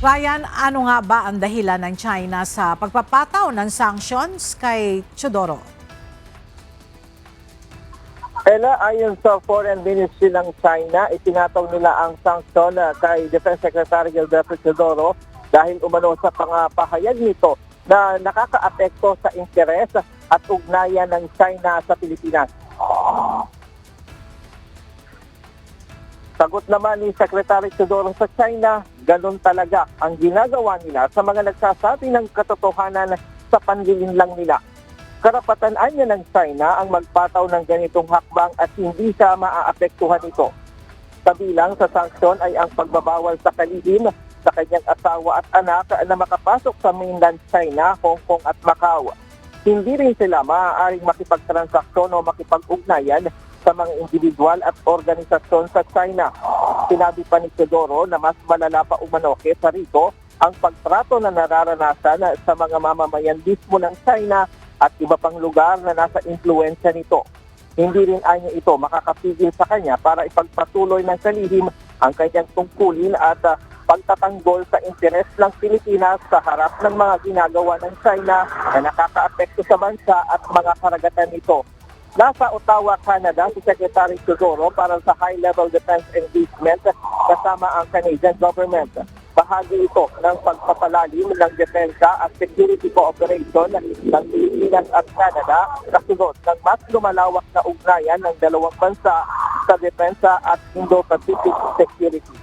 Ryan, ano nga ba ang dahilan ng China sa pagpapataw ng sanctions kay Teodoro? Ella, ayon sa Foreign Ministry ng China, itinataw nila ang sanksyon kay Defense Secretary Gilberto Teodoro dahil umano sa pangapahayag nito na nakakaapekto sa interes at ugnayan ng China sa Pilipinas. Sagot naman ni Secretary Teodoro sa China, ganun talaga ang ginagawa nila sa mga nagsasabi ng katotohanan sa panlilinlang nila. Karapatan niya ng China ang magpataw ng ganitong hakbang at hindi siya maaapektuhan ito. Kabilang sa sanksyon ay ang pagbabawal sa kalihim sa kanyang asawa at anak na makapasok sa mainland China, Hong Kong at Macau. Hindi rin sila maaaring makipagtransaksyon o makipag-ugnayan sa mga individual at organisasyon sa China. Sinabi pa ni Teodoro na mas malala pa umano kesa rito ang pagtrato na nararanasan sa mga mamamayan mismo ng China at iba pang lugar na nasa impluensya nito. Hindi rin anya ito makakapigil sa kanya para ipagpatuloy ng kalihim ang kanyang tungkulin at pagtatanggol sa interes ng Pilipinas sa harap ng mga ginagawa ng China na nakakaapekto sa bansa at mga karagatan nito. Nasa Ottawa, Canada, si Secretary Teodoro para sa High-Level Defense Engagement kasama ang Canadian Government. Bahagi ito ng pagpapalalim ng depensa at security cooperation ng Pilipinas at Canada kasunod ng mas lumalawak na ugnayan ng dalawang bansa sa depensa at Indo-Pacific security.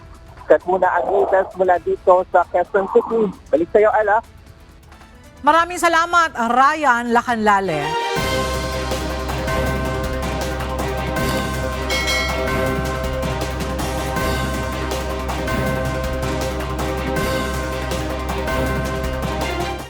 Kat muna ang latest mula dito sa Quezon City. Balik sa iyo, Ella. Maraming salamat, Ryan Lacanlale.